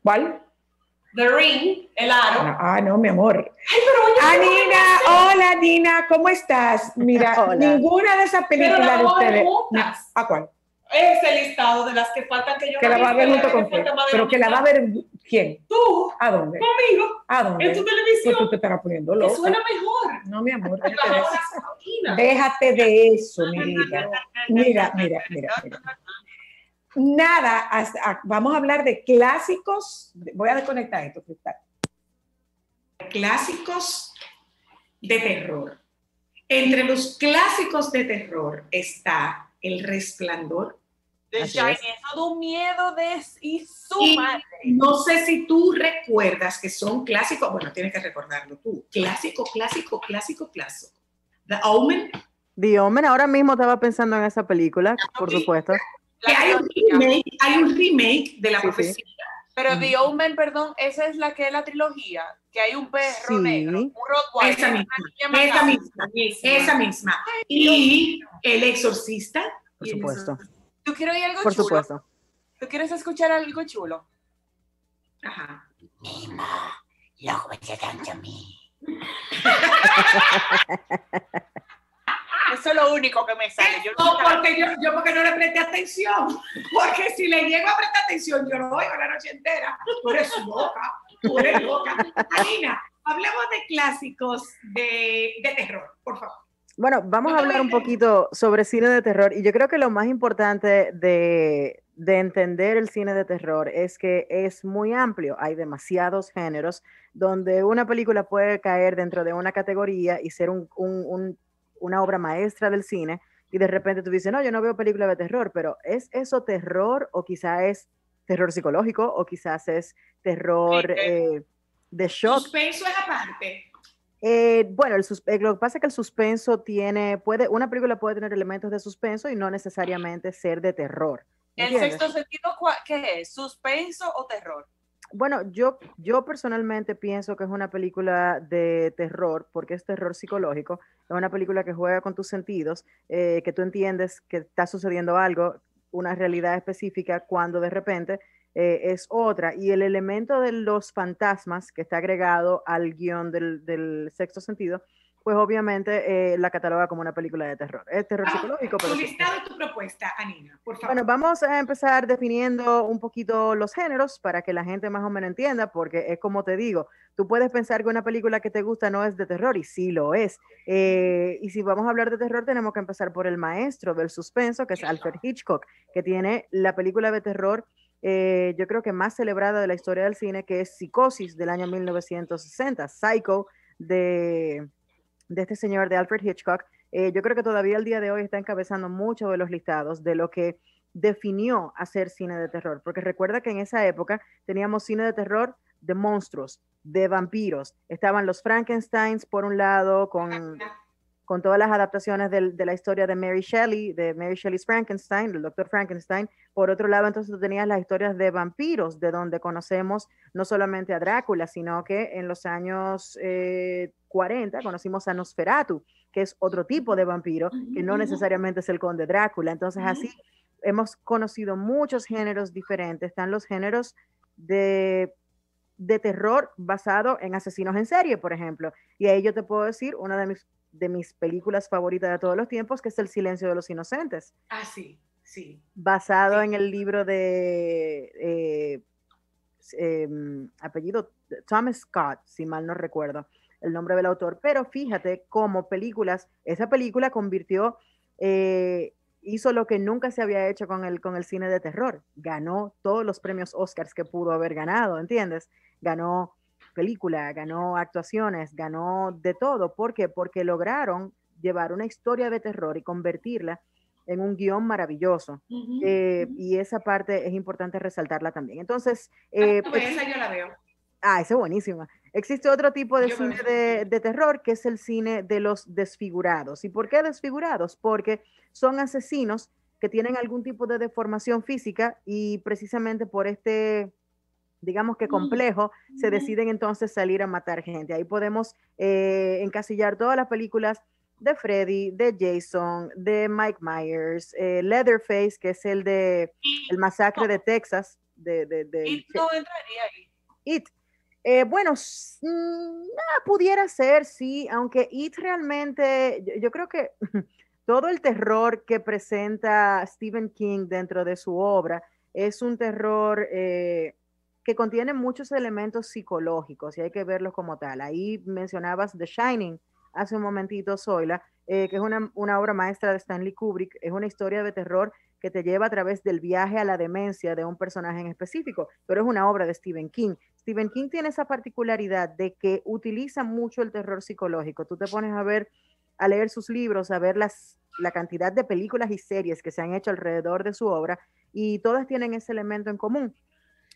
¿Cuál? The Ring, el aro. No, mi amor. Ay, pero oye, Nina, hola Nina, ¿cómo estás? Mira, Hola. Ninguna de esas películas de ustedes. ¿A cuál? Ese listado de las que faltan que yo Que la va a ver junto con quién. Pero que la va a ver quién. Tú. ¿A dónde? Conmigo. ¿A dónde? En tu televisión. Pues tú te estarás poniendo loca. Que suena mejor. No, mi amor, déjate de eso. Déjate de eso, mi vida. Mira. Nada, vamos a hablar de clásicos. Voy a desconectar esto, Cristal. Clásicos de terror. Entre los clásicos de terror está El Resplandor. De Shining, eso da un miedo y su madre. No sé si tú recuerdas que son clásicos, bueno, tienes que recordarlo tú. Clásico. The Omen. The Omen, ahora mismo estaba pensando en esa película, por supuesto. Que hay un remake de La Profecía. Sí. Pero The Omen, perdón, esa es la que es la trilogía, que hay un perro negro, un Rottweiler. Esa misma. Y El Exorcista. Por supuesto. ¿Tú quieres oír algo Por chulo? supuesto. ¿Tú quieres escuchar algo chulo? Ajá. Mima, luego vete tanto a mí. Eso es lo único que me sale. Porque no le presté atención. Porque si le llego a prestar atención, yo lo oigo la noche entera. Tú eres loca. Anina, hablemos de clásicos de terror, por favor. Bueno, vamos a hablar un poquito sobre cine de terror. Y yo creo que lo más importante de entender el cine de terror es que es muy amplio. Hay demasiados géneros donde una película puede caer dentro de una categoría y ser una obra maestra del cine, y de repente tú dices, no, yo no veo películas de terror, pero ¿es eso terror o quizás es terror psicológico o quizás es terror de shock? Suspenso es aparte. Bueno, lo que pasa es que el suspenso una película puede tener elementos de suspenso y no necesariamente ser de terror. ¿El sexto sentido qué es? ¿Suspenso o terror? Bueno, yo personalmente pienso que es una película de terror, porque es terror psicológico, es una película que juega con tus sentidos, que tú entiendes que está sucediendo algo, una realidad específica, cuando de repente es otra, y el elemento de los fantasmas que está agregado al guión del sexto sentido, pues obviamente la cataloga como una película de terror. Es terror psicológico. Tu listado y tu propuesta, Anina, por favor. Bueno, vamos a empezar definiendo un poquito los géneros para que la gente más o menos entienda, porque es como te digo, tú puedes pensar que una película que te gusta no es de terror, y sí lo es. Y si vamos a hablar de terror, tenemos que empezar por el maestro del suspenso, que es Alfred Hitchcock, que tiene la película de terror yo creo que más celebrada de la historia del cine, que es Psicosis del año 1960, Psycho de este señor de Alfred Hitchcock. Yo creo que todavía el día de hoy está encabezando mucho de los listados de lo que definió hacer cine de terror, porque recuerda que en esa época teníamos cine de terror de monstruos, de vampiros, estaban los Frankensteins por un lado, con todas las adaptaciones de la historia de Mary Shelley's Frankenstein, del Dr. Frankenstein. Por otro lado, entonces tú tenías las historias de vampiros, de donde conocemos no solamente a Drácula, sino que en los años 40 conocimos a Nosferatu, que es otro tipo de vampiro, que no necesariamente es el conde Drácula. Entonces así hemos conocido muchos géneros diferentes. Están los géneros de terror basado en asesinos en serie, por ejemplo. Y ahí yo te puedo decir una de mis películas favoritas de todos los tiempos, que es El silencio de los inocentes. Ah, sí, sí. Basado en el libro de apellido Thomas Scott, si mal no recuerdo el nombre del autor, pero fíjate cómo esa película convirtió, hizo lo que nunca se había hecho con el cine de terror, ganó todos los premios Oscars que pudo haber ganado, ¿entiendes? Ganó película, ganó actuaciones, ganó de todo. ¿Por qué? Porque lograron llevar una historia de terror y convertirla en un guión maravilloso. Y esa parte es importante resaltarla también. Entonces, esa yo la veo. Esa es buenísima. Existe otro tipo de cine de terror, que es el cine de los desfigurados. ¿Y por qué desfigurados? Porque son asesinos que tienen algún tipo de deformación física, y precisamente por digamos que complejo, se deciden entonces salir a matar gente. Ahí podemos encasillar todas las películas de Freddy, de Jason, de Mike Myers, Leatherface, que es el masacre de Texas, ¿Y no entraría ahí? It. Bueno, pudiera ser, sí, aunque It realmente, yo creo que todo el terror que presenta Stephen King dentro de su obra es un terror que contiene muchos elementos psicológicos y hay que verlos como tal. Ahí mencionabas The Shining hace un momentito, Zoila, que es una obra maestra de Stanley Kubrick, es una historia de terror que te lleva a través del viaje a la demencia de un personaje en específico, pero es una obra de Stephen King. Stephen King tiene esa particularidad de que utiliza mucho el terror psicológico. Tú te pones a leer sus libros, a ver la cantidad de películas y series que se han hecho alrededor de su obra y todas tienen ese elemento en común.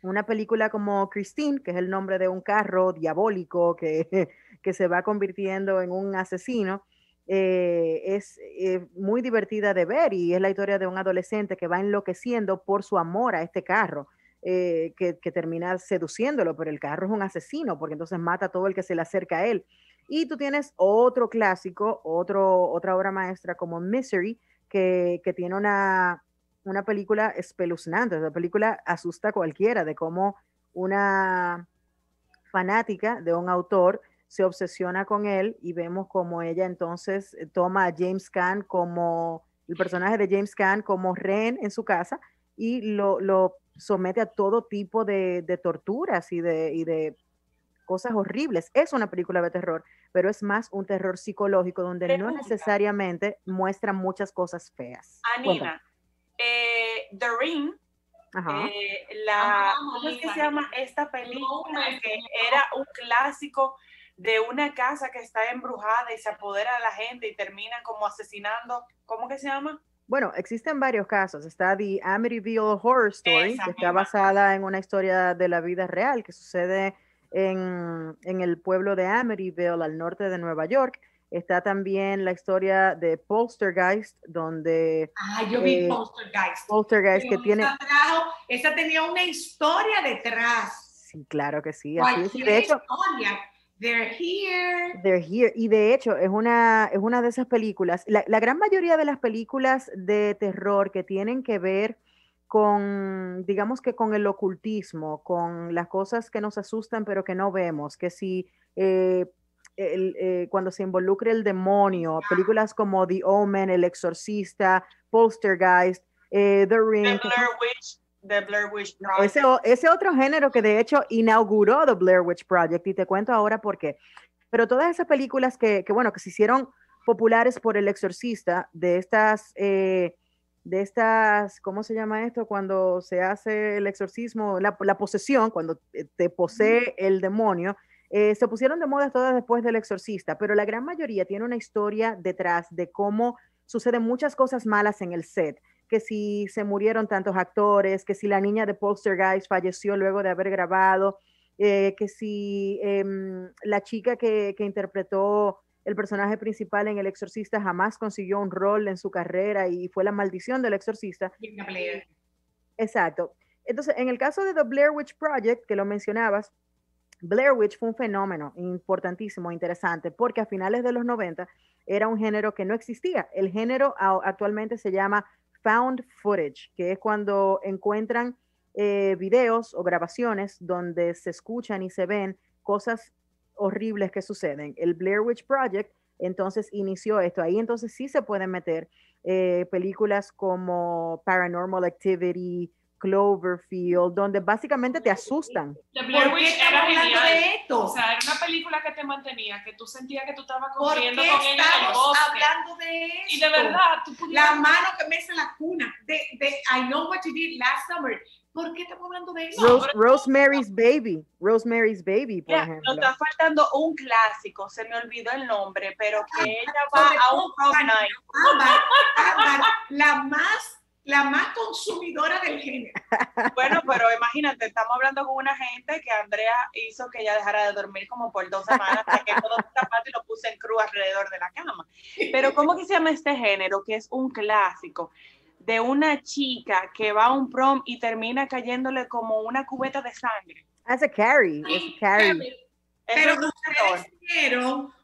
Una película como Christine, que es el nombre de un carro diabólico que se va convirtiendo en un asesino, es muy divertida de ver y es la historia de un adolescente que va enloqueciendo por su amor a este carro. Que termina seduciéndolo, pero el carro es un asesino porque entonces mata a todo el que se le acerca a él. Y tú tienes otro clásico, otra obra maestra como Misery, que tiene una película espeluznante. La película asusta a cualquiera de cómo una fanática de un autor se obsesiona con él y vemos como ella entonces toma a James Caan como el personaje de James Caan como rehén en su casa y lo somete a todo tipo de torturas y de cosas horribles. Es una película de terror, pero es más un terror psicológico donde no necesariamente muestra muchas cosas feas. Anina, The Ring, ¿cómo es que se llama esta película? Que era un clásico de una casa que está embrujada y se apodera de la gente y terminan como asesinando. ¿Cómo que se llama? Bueno, existen varios casos. Está The Amityville Horror Story, que está basada en una historia de la vida real que sucede en el pueblo de Amityville, al norte de Nueva York. Está también la historia de Poltergeist, donde... yo vi Poltergeist. Poltergeist, que tiene... Esa tenía una historia detrás. Sí, claro que sí. Así es. De hecho, historia. They're here. They're here. Y de hecho, es una de esas películas. La gran mayoría de las películas de terror que tienen que ver con, digamos que con el ocultismo, con las cosas que nos asustan pero que no vemos, que si cuando se involucra el demonio, películas como The Omen, El Exorcista, Poltergeist, The Ring. The Blair Witch Project. Ese otro género que de hecho inauguró The Blair Witch Project, y te cuento ahora por qué. Pero todas esas películas que se hicieron populares por El Exorcista, de estas, ¿cómo se llama esto? Cuando se hace el exorcismo, la posesión, cuando te posee el demonio, se pusieron de moda todas después del Exorcista, pero la gran mayoría tiene una historia detrás de cómo suceden muchas cosas malas en el set, que si se murieron tantos actores, que si la niña de Poltergeist falleció luego de haber grabado, que si la chica que interpretó el personaje principal en El Exorcista jamás consiguió un rol en su carrera y fue la maldición del Exorcista. Exacto. Entonces, en el caso de The Blair Witch Project, que lo mencionabas, Blair Witch fue un fenómeno importantísimo, interesante, porque a finales de los 90 era un género que no existía. El género actualmente se llama found footage, que es cuando encuentran videos o grabaciones donde se escuchan y se ven cosas horribles que suceden. El Blair Witch Project entonces inició esto. Ahí entonces sí se pueden meter películas como Paranormal Activity, Cloverfield, donde básicamente te asustan. The Blair Witch era genial. O sea, era una película que te mantenía, que tú sentías que tú estabas corriendo con ella en el bosque. Hablando de esto? Y de verdad, tú pudieras... La mano que me hace la cuna de I Know What You Did Last Summer. ¿Por qué estamos hablando de eso? Rosemary's Baby, por ejemplo. Nos está faltando un clásico, se me olvidó el nombre, pero que ella va a un prom night. La más consumidora del género. Bueno, pero imagínate, estamos hablando con una gente que Andrea hizo que ella dejara de dormir como por 2 semanas, saqué todos los zapatos y lo puse en cruz alrededor de la cama. Pero ¿cómo que se llama este género? Que es un clásico de una chica que va a un prom y termina cayéndole como una cubeta de sangre. Es Carrie. Pero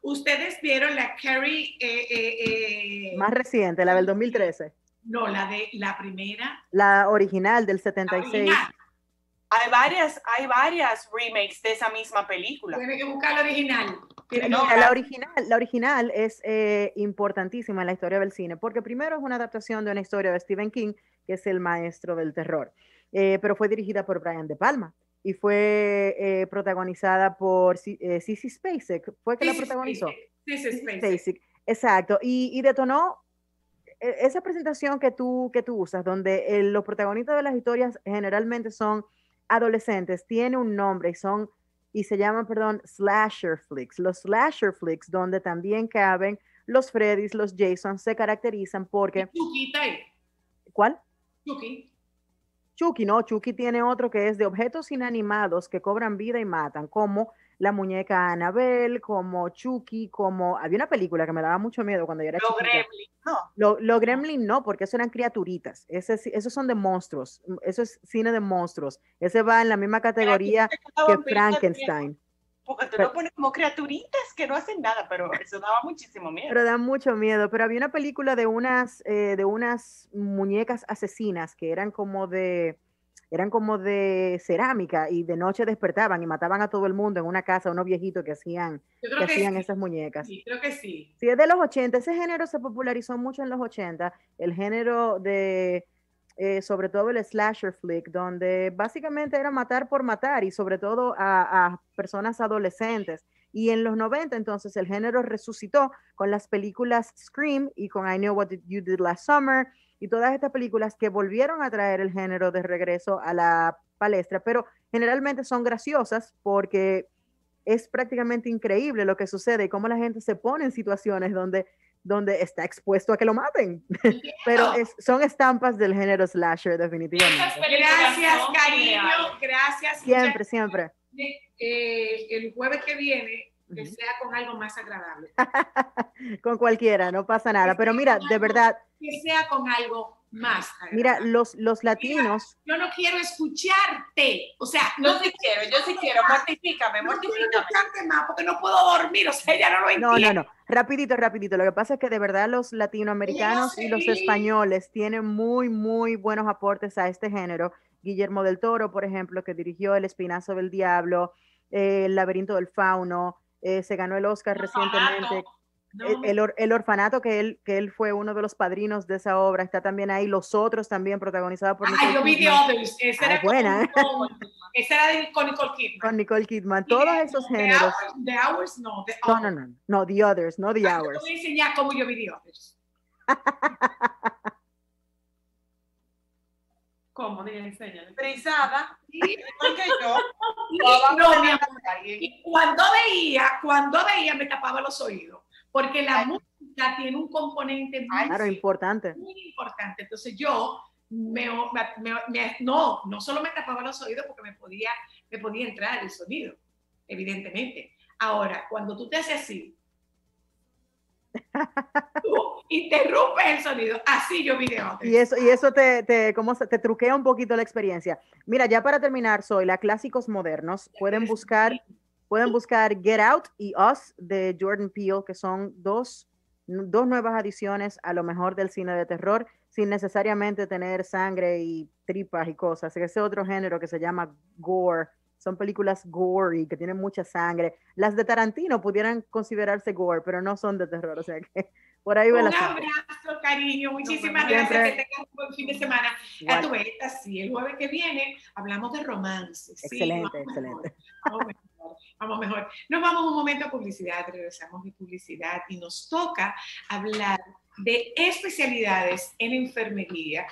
ustedes vieron la Carrie más reciente, la del 2013. No, la primera. La original del 76. Hay varias remakes de esa misma película. Tiene que buscar la original. La original es importantísima en la historia del cine, porque primero es una adaptación de una historia de Stephen King, que es el maestro del terror, pero fue dirigida por Brian De Palma y fue protagonizada por Sissy Spacek, fue que la protagonizó. Sissy Spacek. Exacto, y detonó esa presentación que tú usas, donde los protagonistas de las historias generalmente son adolescentes, tiene un nombre y se llaman, slasher flicks. Los slasher flicks, donde también caben los Freddys, los Jason, se caracterizan porque... Chucky está ahí. ¿Cuál? Chucky. No, Chucky tiene otro que es de objetos inanimados que cobran vida y matan, como la muñeca Annabelle, como Chucky, como... Había una película que me daba mucho miedo cuando yo era chiquita. Gremlin, no. Los Gremlin no, porque eso eran criaturitas. Esos son de monstruos. Eso es cine de monstruos. Ese va en la misma categoría que Frankenstein. Porque tú lo pones como criaturitas que no hacen nada, pero eso daba muchísimo miedo. Pero da mucho miedo. Pero había una película de unas muñecas asesinas que eran como de cerámica y de noche despertaban y mataban a todo el mundo en una casa, unos viejitos que hacían esas muñecas. Sí, creo que sí. Sí, es de los 80. Ese género se popularizó mucho en los 80. El género de, sobre todo el slasher flick, donde básicamente era matar por matar y sobre todo a personas adolescentes. Y en los 90 entonces el género resucitó con las películas Scream y con I Know What You Did Last Summer y todas estas películas que volvieron a traer el género de regreso a la palestra, pero generalmente son graciosas porque es prácticamente increíble lo que sucede y cómo la gente se pone en situaciones donde está expuesto a que lo maten. Pero son estampas del género slasher, definitivamente. Gracias, cariño. Gracias. Siempre. El jueves que viene, que sea con algo más agradable. Con cualquiera, no pasa nada. Pero mira, de verdad. Que sea con algo más agradable. Mira, los latinos. Mira, yo no quiero escucharte. O sea, yo sí quiero. Mortifícame. No quiero escucharte más porque no puedo dormir. O sea, ya no lo entiendo. No. Rapidito. Lo que pasa es que de verdad los latinoamericanos y los españoles tienen muy, muy buenos aportes a este género. Guillermo del Toro, por ejemplo, que dirigió El Espinazo del Diablo, El Laberinto del Fauno, se ganó el Oscar recientemente. El Orfanato, que él fue uno de los padrinos de esa obra, está también ahí. Los Otros también, protagonizados por Nicole yo vi The Others. Esa era buena. Esa era con Nicole Kidman. Con Nicole Kidman. Todos esos géneros. The Hours, no. No, The Others, no The Hours. Te voy a enseñar cómo yo vi The Others. ¿Cómo? Enséñale. Frisada. Sí. Igual que yo. No, mi amor. Y cuando veía me tapaba los oídos. Porque la música tiene un componente muy importante. Muy importante. Entonces yo no solo me tapaba los oídos porque me podía entrar el sonido, evidentemente. Ahora, cuando tú te haces así, tú interrumpes el sonido. Así yo vi de otros. Y eso te truquea un poquito la experiencia. Mira, ya para terminar, clásicos modernos. Pueden buscar Get Out y Us de Jordan Peele, que son dos nuevas adiciones a lo mejor del cine de terror, sin necesariamente tener sangre y tripas y cosas. Ese otro género que se llama gore. Son películas gory, que tienen mucha sangre. Las de Tarantino pudieran considerarse gore, pero no son de terror. O sea que por ahí va la sangre. Un abrazo, cariño. Muchísimas gracias. Que tengas un buen fin de semana. A tu vez, así, el jueves que viene hablamos de romance. Excelente, sí, excelente. Vamos mejor. Nos vamos un momento a publicidad, regresamos de publicidad y nos toca hablar de especialidades en enfermería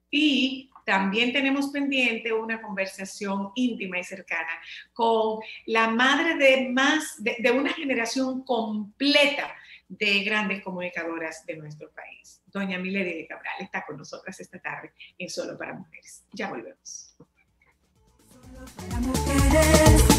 y también tenemos pendiente una conversación íntima y cercana con la madre de una generación completa de grandes comunicadoras de nuestro país. Doña Milady de Cabral está con nosotras esta tarde en Solo para Mujeres. Ya volvemos. Solo para mujeres.